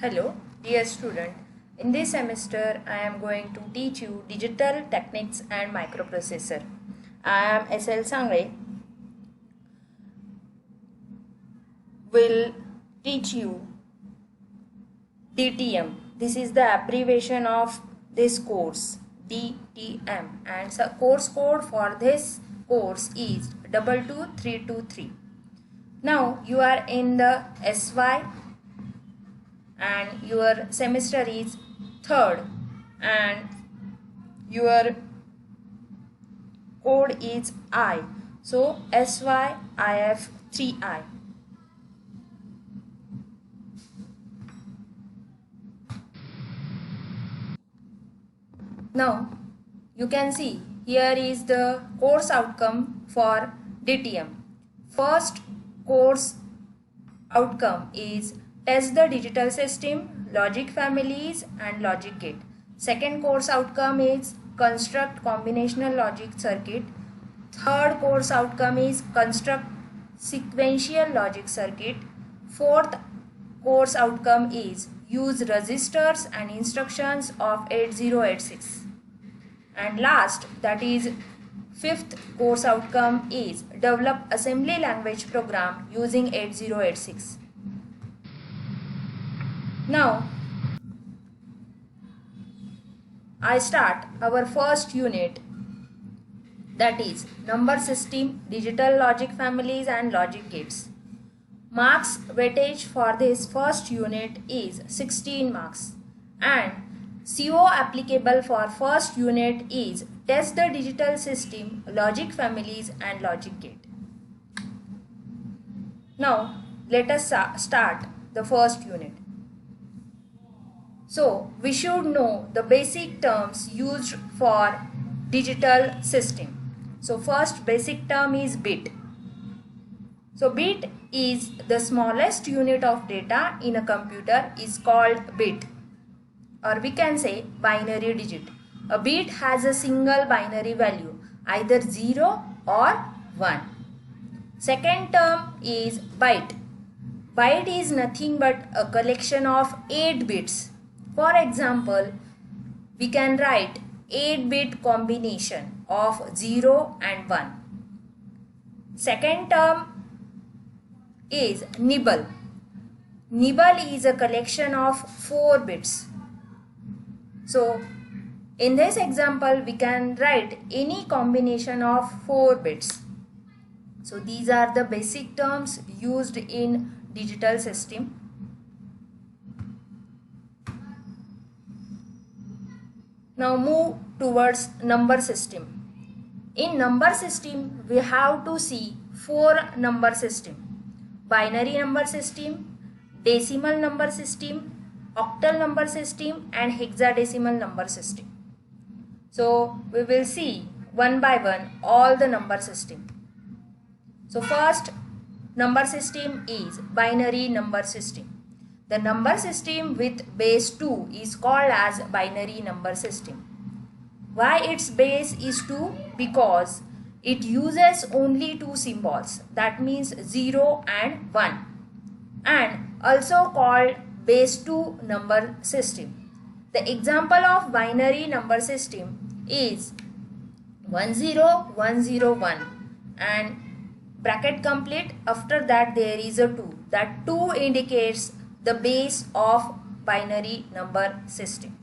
Hello, dear student. In this semester, I am going to teach you digital techniques and microprocessor. I am SL Sangre. Will teach you DTM. This is the abbreviation of this course, DTM, and the course code for this course is 22323. Now you are in the SY and your semester is third and your code is I. So SYIF 3I. Now you can see here is the course outcome for DTM. First course outcome is test the digital system, logic families and logic gate. Second course outcome is construct combinational logic circuit. Third course outcome is construct sequential logic circuit. Fourth course outcome is use registers and instructions of 8086. And last, that is fifth course outcome is develop assembly language program using 8086. Now, I start our first unit, that is number system, digital logic families and logic gates. Marks weightage for this first unit is 16 marks and CO applicable for first unit is test the digital system, logic families and logic gate. Now let us start the first unit. So we should know the basic terms used for digital system. So first basic term is bit. So bit is the smallest unit of data in a computer is called bit, or we can say binary digit. A bit has a single binary value, either 0 or 1. Second term is byte. Byte is nothing but a collection of 8 bits. For example, we can write 8-bit combination of 0 and 1. Second term is nibble. Nibble is a collection of 4 bits. So in this example we can write any combination of 4 bits. So these are the basic terms used in digital system. Now move towards number system. In number system we have to see 4 number system: binary number system, decimal number system, octal number system and hexadecimal number system. So we will see one by one all the number system. So first number system is binary number system. The number system with base 2 is called as binary number system. Why its base is 2? Because it uses only 2 symbols, that means 0 and 1, and also called base 2 number system. The example of binary number system is 10101 and bracket complete, after that there is a 2. That 2 indicates the base of binary number system.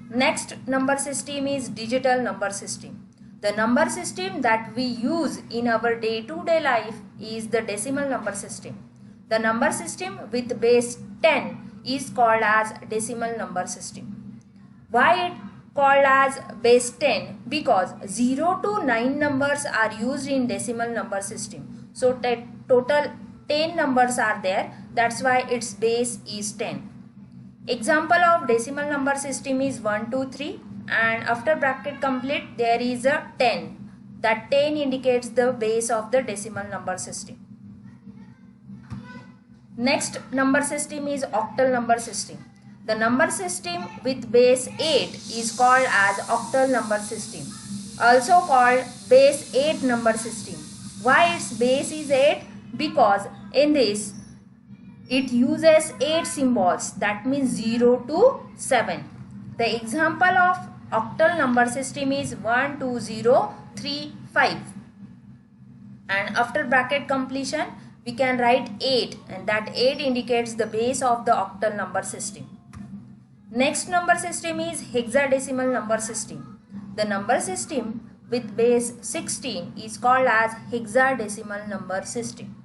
Next number system is digital number system. The number system that we use in our day-to-day life is the decimal number system. The number system with base 10 is called as decimal number system. Why it called as base 10? Because 0 to 9 numbers are used in decimal number system. So total 10 numbers are there, that's why its base is 10. Example of decimal number system is 1, 2, 3 and after bracket complete there is a 10. That 10 indicates the base of the decimal number system. Next number system is octal number system. The number system with base 8 is called as octal number system, also called base 8 number system. Why its base is 8? Because in this It uses 8 symbols, that means 0 to 7. The example of octal number system is 1 2 0 3 5. And after bracket completion we can write 8, and that 8 indicates the base of the octal number system. Next number system is hexadecimal number system. The number system with base 16 is called as hexadecimal number system.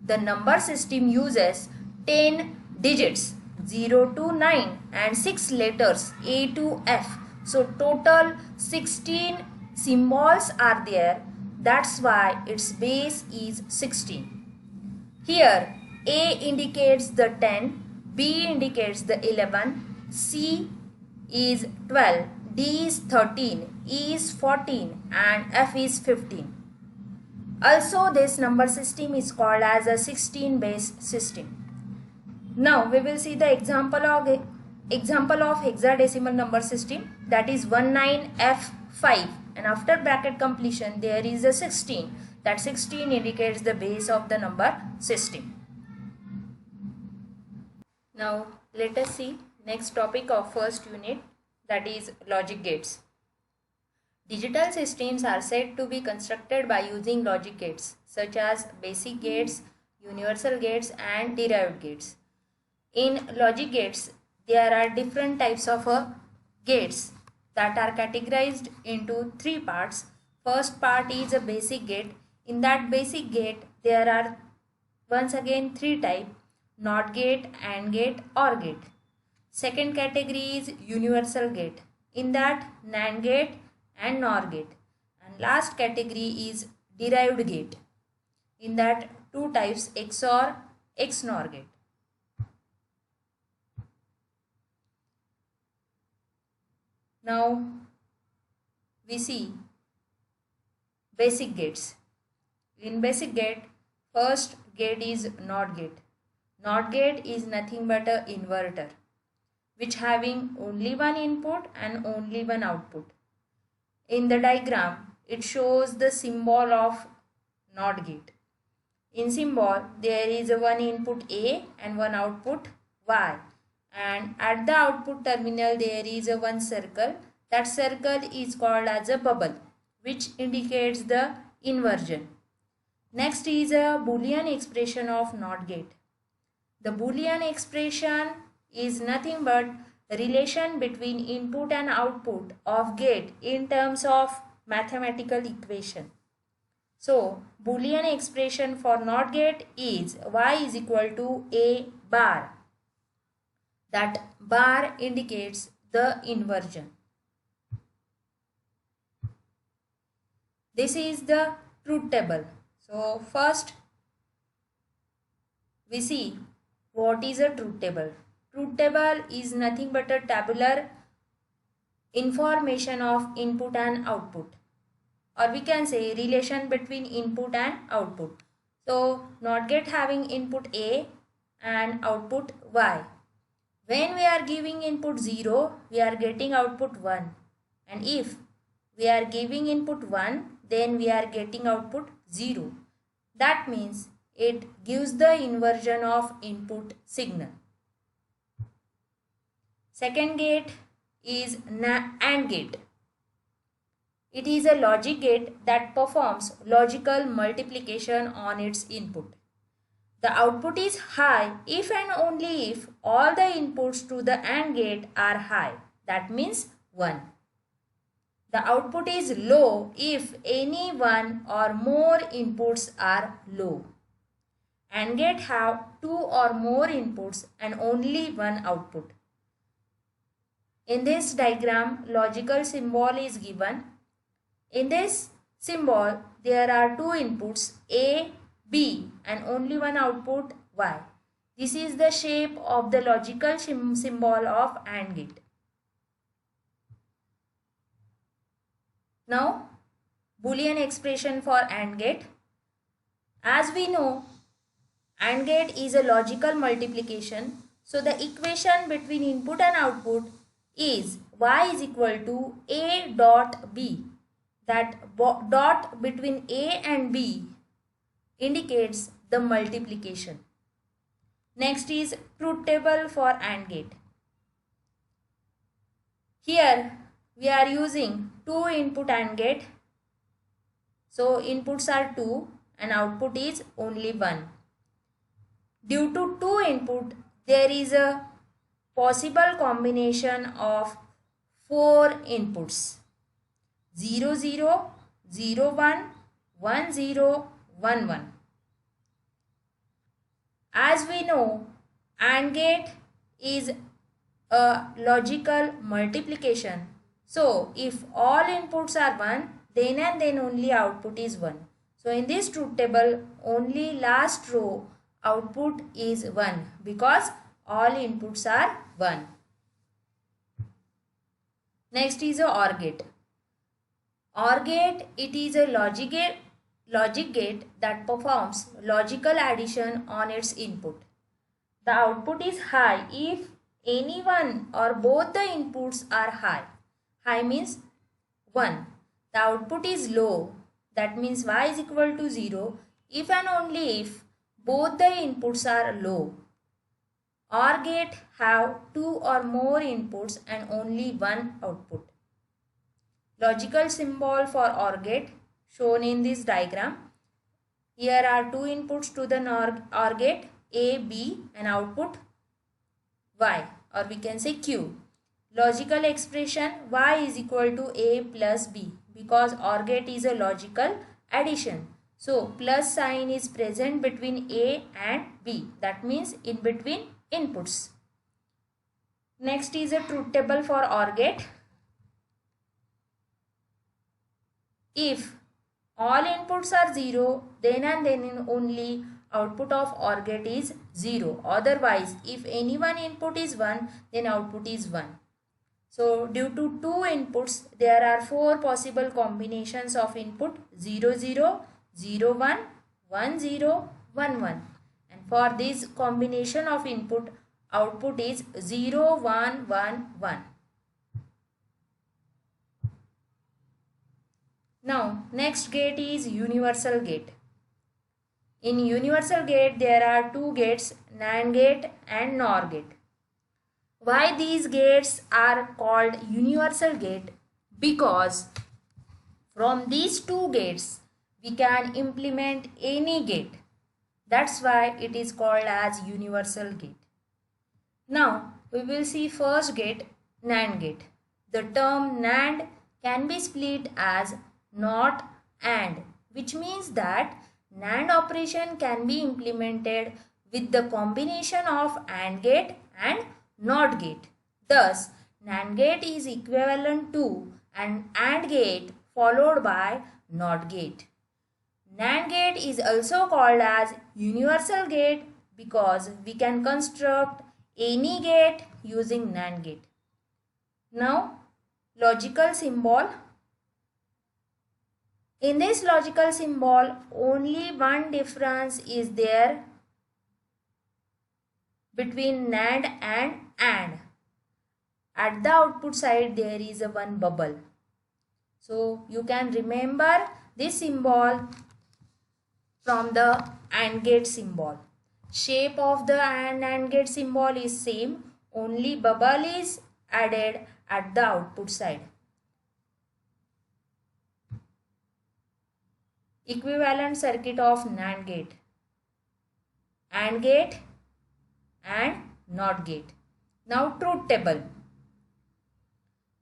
The number system uses 10 digits 0 to 9 and 6 letters A to F. So total 16 symbols are there. That's why its base is 16. Here A indicates the 10, B indicates the 11, C is 12, D is 13, E is 14 and F is 15. Also this number system is called as a 16 base system. Now we will see the example of hexadecimal number system, that is 19F5, and after bracket completion there is a 16. That 16 indicates the base of the number system. Now let us see next topic of first unit, that is logic gates. Digital systems are said to be constructed by using logic gates such as basic gates, universal gates and derived gates. In logic gates there are different types of gates that are categorized into 3 parts. First part is a basic gate. In that basic gate there are once again 3 types: NOT gate, AND gate, OR gate. Second category is universal gate. In that NAND gate and NOR gate. And last category is derived gate. In that 2 types, XOR, XNOR gate. Now we see basic gates. In basic gate, first gate is NOT gate. NOT gate is nothing but an inverter which having only one input and only one output. In the diagram, it shows the symbol of NOT gate. In symbol, there is a one input A and one output Y. And at the output terminal, there is a one circle. That circle is called as a bubble, which indicates the inversion. Next is a Boolean expression of NOT gate. The Boolean expression is nothing but relation between input and output of gate in terms of mathematical equation. So Boolean expression for NOT gate is y is equal to a bar. That bar indicates the inversion. This is the truth table. So first we see what is a truth table. Truth table is nothing but a tabular information of input and output, or we can say relation between input and output. So NOT gate having input A and output Y. When we are giving input 0, we are getting output 1, and if we are giving input 1, then we are getting output 0. That means it gives the inversion of input signal. Second gate is AND gate. It is a logic gate that performs logical multiplication on its input. The output is high if and only if all the inputs to the AND gate are high. That means 1. The output is low if any one or more inputs are low. AND gate have 2 or more inputs and only one output. In this diagram, logical symbol is given. In this symbol, there are 2 inputs A, B and only one output Y. This is the shape of the logical symbol of AND gate. Now, Boolean expression for AND gate. As we know, AND gate is a logical multiplication. So the equation between input and output is y is equal to a dot b. That dot between a and b indicates the multiplication. Next is truth table for AND gate. Here we are using 2 input AND gate. So inputs are 2 and output is only 1. Due to 2 input, there is a possible combination of 4 inputs: 0 0, 0 1, 1 0, 1 1. As we know, AND gate is a logical multiplication. So if all inputs are 1, then and then only output is 1. So in this truth table, only last row output is 1 because all inputs are 1. Next is a OR gate. OR gate, it is a logic gate that performs logical addition on its input. The output is high if any one or both the inputs are high. High means 1. The output is low, that means y is equal to 0 if and only if both the inputs are low. OR gate have 2 or more inputs and only one output. Logical symbol for OR gate shown in this diagram. Here are 2 inputs to the OR gate, A, B, and output Y, or we can say Q. Logical expression Y is equal to A plus B because OR gate is a logical addition. So plus sign is present between A and B, that means in between inputs. Next is a truth table for OR gate. If all inputs are 0, then and then only output of OR gate is 0. Otherwise, if any one input is 1, then output is 1. So due to 2 inputs, there are 4 possible combinations of input: 0 0, 0 1, 1 0, 1 1. And for this combination of input, output is 0 1 1 1. Now next gate is universal gate. In universal gate there are 2 gates, NAND gate and NOR gate. Why these gates are called universal gate? Because from these 2 gates we can implement any gate. That's why it is called as universal gate. Now we will see first gate, NAND gate. The term NAND can be split as NOT AND, which means that NAND operation can be implemented with the combination of AND gate and NOT gate. Thus, NAND gate is equivalent to an AND gate followed by NOT gate. NAND gate is also called as universal gate because we can construct any gate using NAND gate. Now, logical symbol. In this logical symbol, only one difference is there between NAND and AND. At the output side, there is a one bubble. So you can remember this symbol from the AND gate symbol. Shape of the AND gate symbol is same, only bubble is added at the output side. Equivalent circuit of NAND gate, AND gate and NOT gate. Now truth table.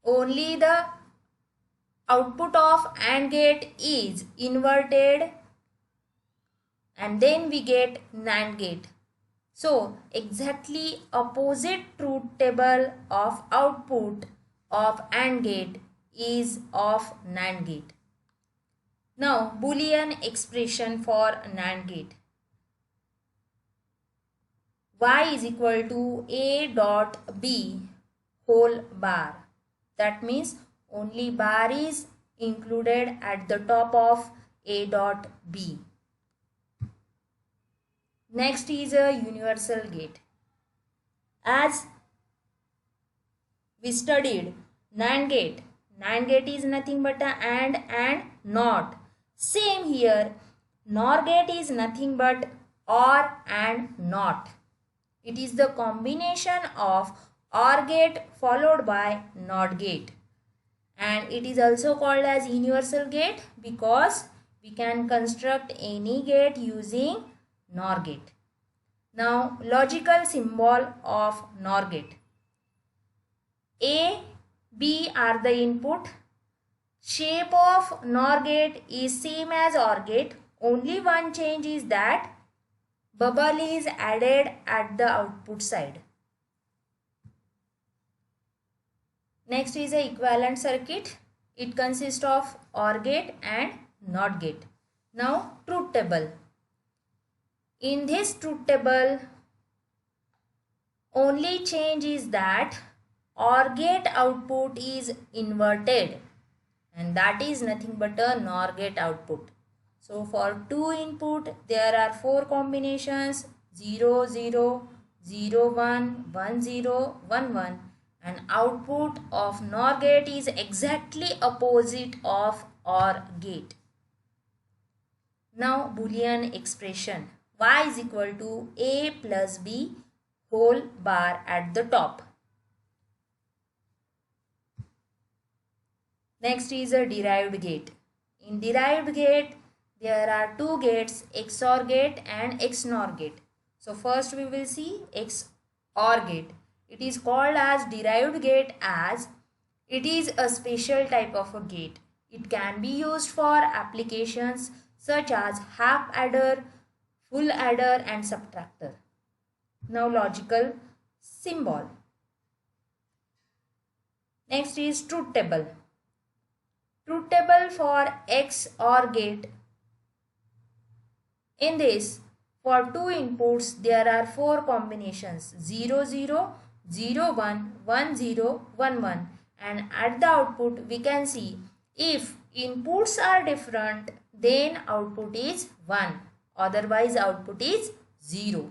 Only the output of AND gate is inverted and then we get NAND gate. So exactly opposite truth table of output of AND gate is of NAND gate. Now Boolean expression for NAND gate. Y is equal to A dot B whole bar. That means only bar is included at the top of A dot B. Next is a universal gate. As we studied NAND gate. NAND gate is nothing but a and NOT. Same here, NOR gate is nothing but OR and NOT. It is the combination of OR gate followed by NOT gate. And it is also called as universal gate because we can construct any gate using NOR gate. Now, logical symbol of NOR gate. A, B are the input. Shape of NOR gate is same as OR gate. Only one change is that bubble is added at the output side. Next is a equivalent circuit. It consists of OR gate and NOT gate. Now, truth table. In this truth table, only change is that OR gate output is inverted, and that is nothing but a NOR gate output. So for 2 input, there are 4 combinations 0, 0, 0, 1, 1, 0, 1, 1, and output of NOR gate is exactly opposite of OR gate. Now Boolean expression y is equal to a plus b whole bar at the top. Next is a derived gate. In derived gate, there are 2 gates, XOR gate and XNOR gate. So first we will see XOR gate. It is called as derived gate as it is a special type of a gate. It can be used for applications such as half adder, full adder and subtractor. Now logical symbol. Next is truth table. Truth table for XOR gate. In this, for 2 inputs, there are 4 combinations 0, 0, 0, 1, 1, 0, 1, 1, and at the output we can see if inputs are different, then output is 1, otherwise output is 0.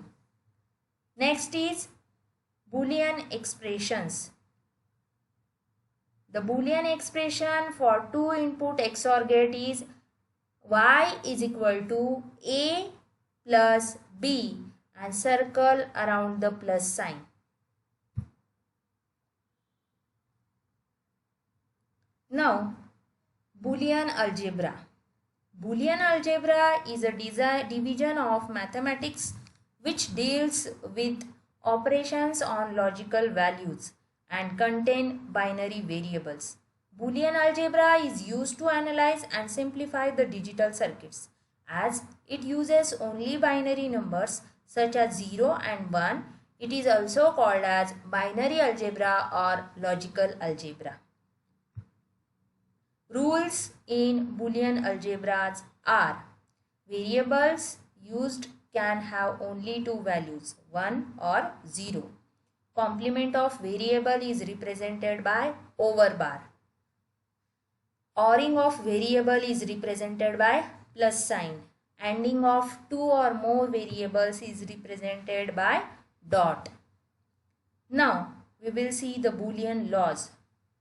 Next is Boolean expressions. The Boolean expression for 2 input XOR gate is y is equal to a plus b and circle around the plus sign. Now, Boolean algebra. Boolean algebra is a division of mathematics which deals with operations on logical values and contain binary variables. Boolean algebra is used to analyze and simplify the digital circuits as it uses only binary numbers such as 0 and 1. It is also called as binary algebra or logical algebra. Rules in Boolean algebras are variables used can have only 2 values 1 or 0. Complement of variable is represented by over bar. ORing of variable is represented by plus sign. ANDing of 2 or more variables is represented by dot. Now we will see the Boolean laws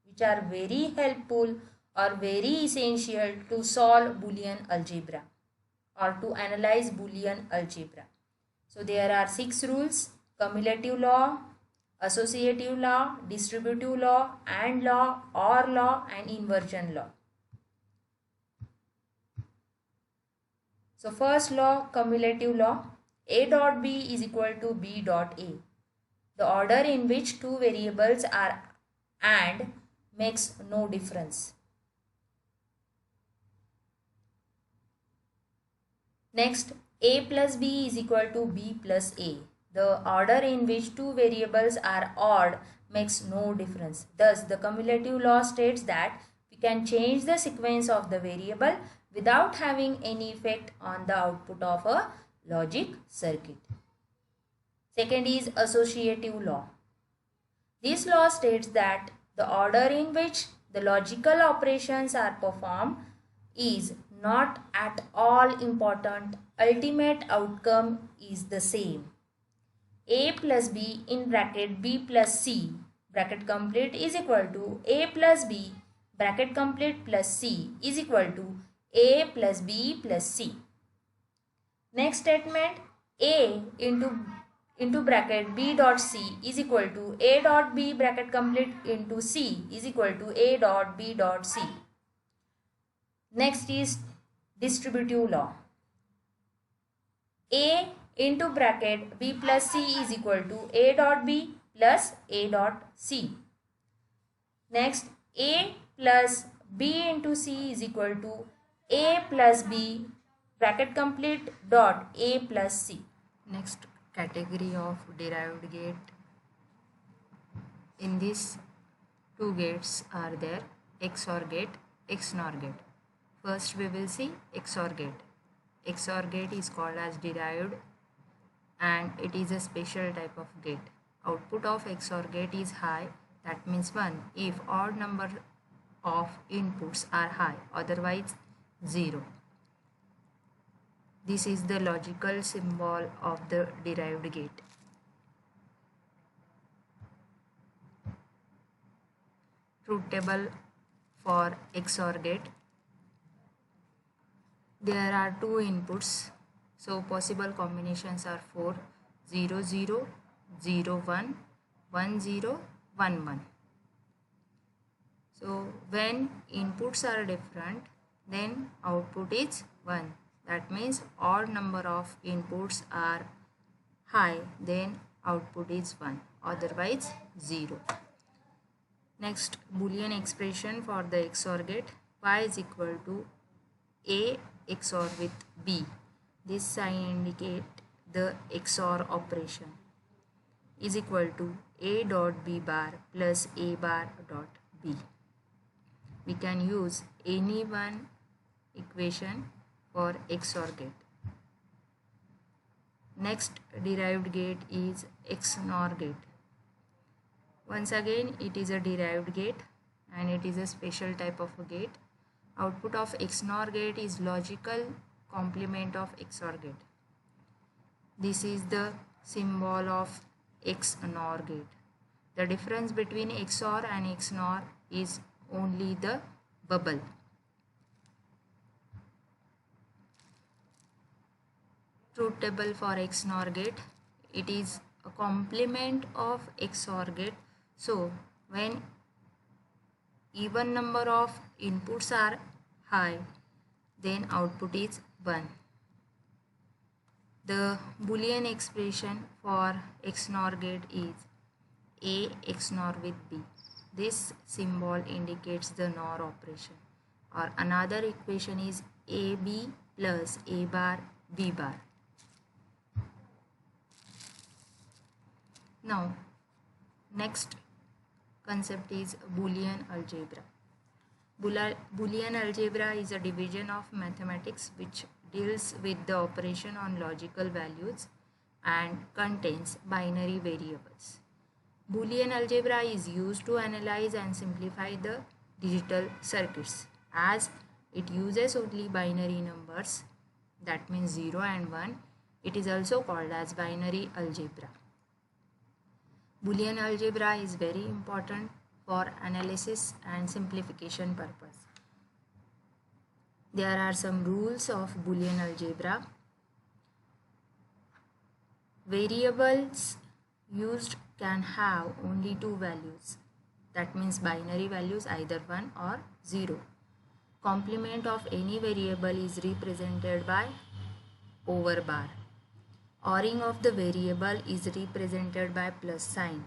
which are very helpful or very essential to solve Boolean algebra or to analyze Boolean algebra. So there are 6 rules: cumulative law, associative law, distributive law, AND law, OR law and inversion law. So first law, cumulative law, A dot B is equal to B dot A. The order in which 2 variables are AND makes no difference. Next, A plus B is equal to B plus A. The order in which 2 variables are odd makes no difference. Thus, the cumulative law states that we can change the sequence of the variable without having any effect on the output of a logic circuit. Second is associative law. This law states that the order in which the logical operations are performed is not at all important. Ultimate outcome is the same. A plus B in bracket B plus C bracket complete is equal to A plus B bracket complete plus C is equal to A plus B plus C. Next statement, A into into bracket b dot c is equal to a dot b bracket complete into c is equal to a dot b dot c. Next is distributive law. A into bracket b plus c is equal to a dot b plus a dot c. Next, a plus b into c is equal to a plus b bracket complete dot a plus c. Next category of derived gate. In these two gates are there XOR gate, XNOR gate. First we will see XOR gate. XOR gate is called as derived and it is a special type of gate. Output of XOR gate is high, that means 1 if odd number of inputs are high, otherwise 0. This is the logical symbol of the derived gate. Truth table for XOR gate. There are two inputs, so possible combinations are 4, 0, 0, 0, 1, 1, 0, 1, 1. So when inputs are different, then output is 1. That means odd number of inputs are high, then output is 1, otherwise 0. Next, Boolean expression for the XOR gate. Y is equal to A XOR with B. This sign indicate the XOR operation is equal to A dot B bar plus A bar dot B. We can use any one equation for XOR gate. Next derived gate is XNOR gate. Once again, it is a derived gate and it is a special type of a gate. Output of XNOR gate is logical complement of XOR gate. This is the symbol of XNOR gate. The difference between XOR and XNOR is only the bubble. Truth table for XNOR gate. It is a complement of XOR gate. So when even number of inputs are high, then output is 1. The Boolean expression for XNOR gate is A XNOR with B. This symbol indicates the NOR operation. Or another equation is AB plus A bar B bar. Now, next concept is Boolean algebra. Boolean algebra is a division of mathematics which deals with the operation on logical values and contains binary variables. Boolean algebra is used to analyze and simplify the digital circuits. As it uses only binary numbers, that means 0 and 1, it is also called as binary algebra. Boolean algebra is very important for analysis and simplification purpose. There are some rules of Boolean algebra. Variables used can have only two values. That means binary values, either 1 or 0. Complement of any variable is represented by over bar. ORing of the variable is represented by plus sign.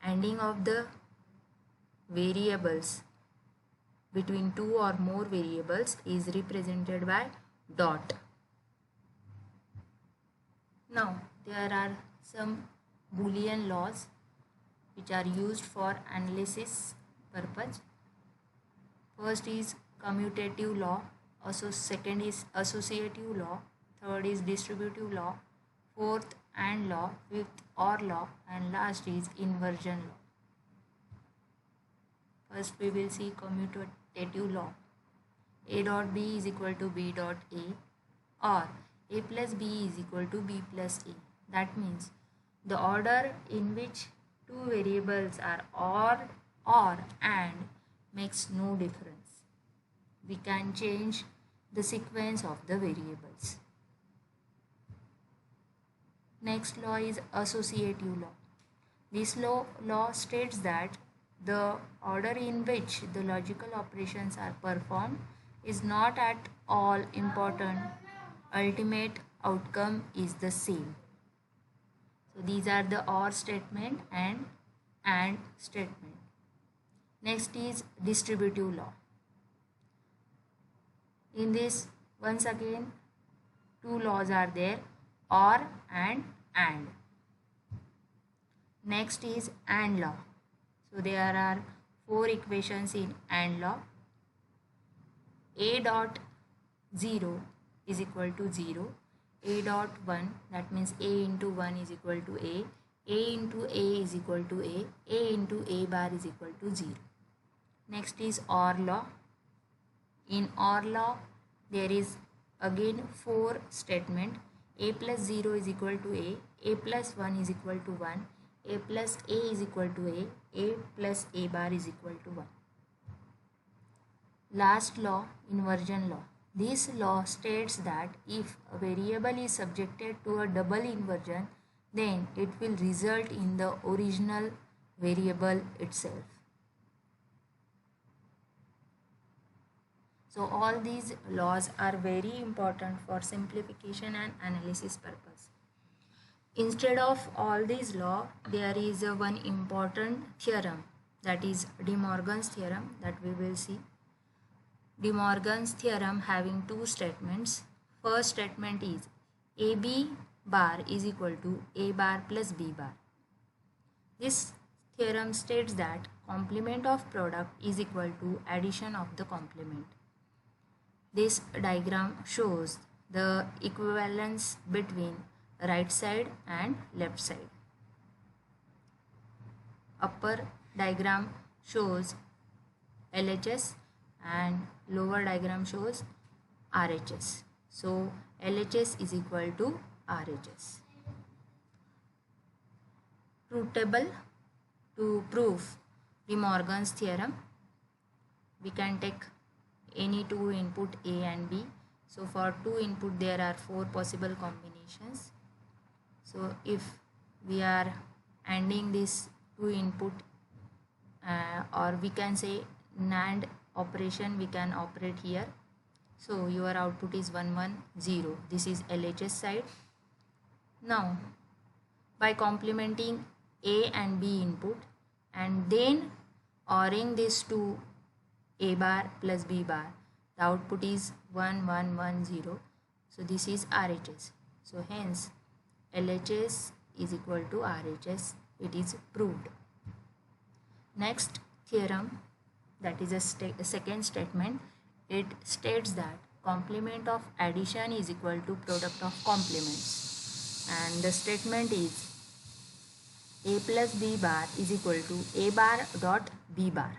ANDing of the variables between two or more variables is represented by dot. Now, there are some Boolean laws which are used for analysis purpose. First is commutative law, second is associative law, third is distributive law, fourth AND law, fifth OR law, and last is inversion law. First we will see commutative law. A dot B is equal to B dot A, or A plus B is equal to B plus A. That means the order in which two variables are OR AND makes no difference. We can change the sequence of the variables. Next law is associative law. This law states that the order in which the logical operations are performed is not at all important. Ultimate outcome is the same. So these are the or statement and statement. Next is distributive law. In this, once again, two laws are there, or and. Next is and law. So there are four equations in and law. A dot 0 is equal to 0. A dot 1, that means A into 1 is equal to A into A is equal to A into A bar is equal to 0. Next is OR law. In OR law, there is again four statement. A plus 0 is equal to A plus 1 is equal to 1, A plus A is equal to A plus A bar is equal to 1. Last law, inversion law. This law states that if a variable is subjected to a double inversion, then it will result in the original variable itself. So all these laws are very important for simplification and analysis purpose. Instead of all these laws, there is one important theorem, that is De Morgan's theorem, that we will see. De Morgan's theorem having two statements. First statement is AB bar is equal to A bar plus B bar. This theorem states that complement of product is equal to addition of the complement. This diagram shows the equivalence between right side and left side. Upper diagram shows LHS and lower diagram shows RHS. So LHS is equal to RHS. Truth table to prove De Morgan's theorem. We can take any two input A and B. So for two input there are four possible combinations. So if we are ANDing this two input or we can say NAND operation, we can operate here. So your output is 1 1 0. This is LHS side. Now by complementing A and B input and then ORing this to A bar plus B bar, the output is 1 1 1 0. So this is RHS. So hence LHS is equal to RHS. It is proved. Next theorem, that is a second statement. It states that complement of addition is equal to product of complements. And the statement is A plus B bar is equal to A bar dot B bar.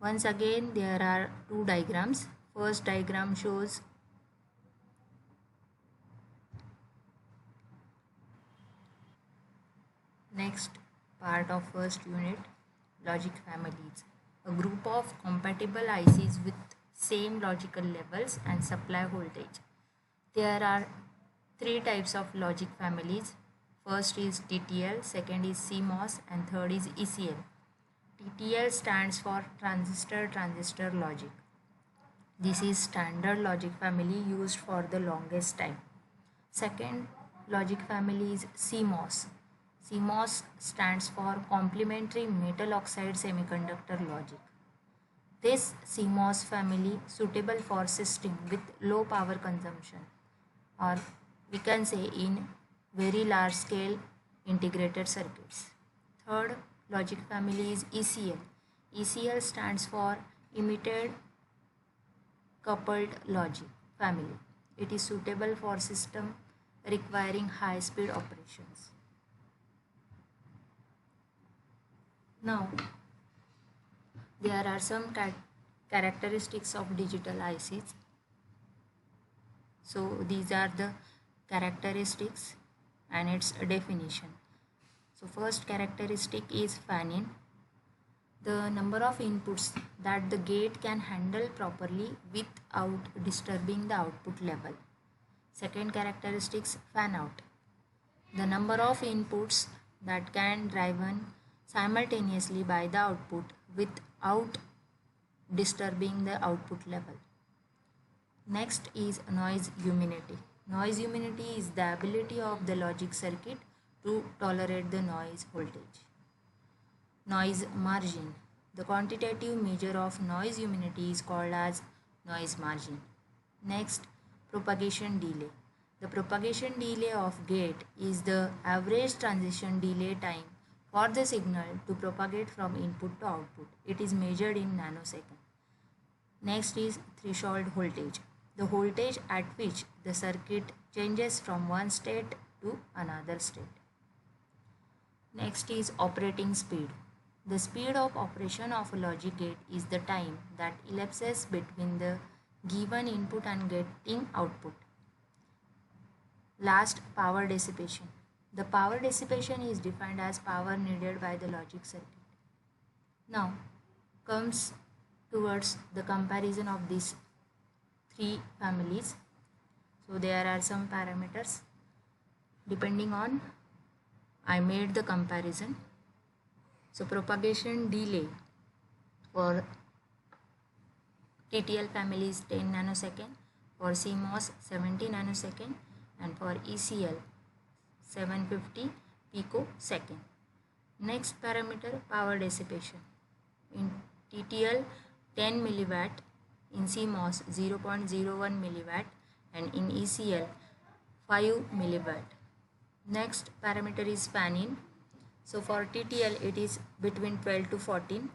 Once again, there are two diagrams. First diagram shows next part of first unit, logic families. A group of compatible ICs with same logical levels and supply voltage. There are three types of logic families. First is TTL, second is CMOS, and third is ECL. TTL stands for transistor logic. This is standard logic family used for the longest time. Second logic family is CMOS. CMOS stands for complementary metal oxide semiconductor logic. This CMOS family suitable for system with low power consumption, or we can say in very large scale integrated circuits. Third logic family is ECL. ECL stands for emitted coupled logic family. It is suitable for system requiring high speed operations. Now, there are some characteristics of digital ICs. So these are the characteristics and its definition. So first characteristic is fan-in. The number of inputs that the gate can handle properly without disturbing the output level. Second characteristics, fan-out. the number of inputs that can driven simultaneously by the output without disturbing the output level. Next is noise immunity. Noise immunity is the ability of the logic circuit to tolerate the noise voltage. Noise margin. The quantitative measure of noise immunity is called as noise margin. Next, propagation delay. The propagation delay of gate is the average transition delay time for the signal to propagate from input to output. It is measured in nanoseconds. Next is threshold voltage. The voltage at which the circuit changes from one state to another state. Next is operating speed. The speed of operation of a logic gate is the time that elapses between the given input and getting output. Last, power dissipation. The power dissipation is defined as power needed by the logic circuit. Now comes towards the comparison of these three families. So there are some parameters depending on I made the comparison. So propagation delay for TTL family is 10 nanosecond, for CMOS 70 nanosecond, and for ECL 750 picosecond. Next parameter, power dissipation. In TTL 10 milliwatt, in CMOS 0.01 milliwatt, and in ECL 5 milliwatt. Next parameter is fan in. So for TTL it is between 12 to 14.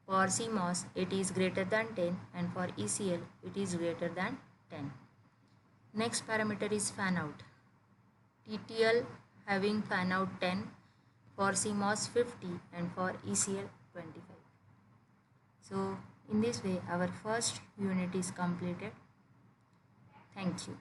For CMOS it is greater than 10, and for ECL it is greater than 10. Next parameter is fan out. TTL having fan out 10, for CMOS 50, and for ECL 25. So in this way our first unit is completed. Thank you.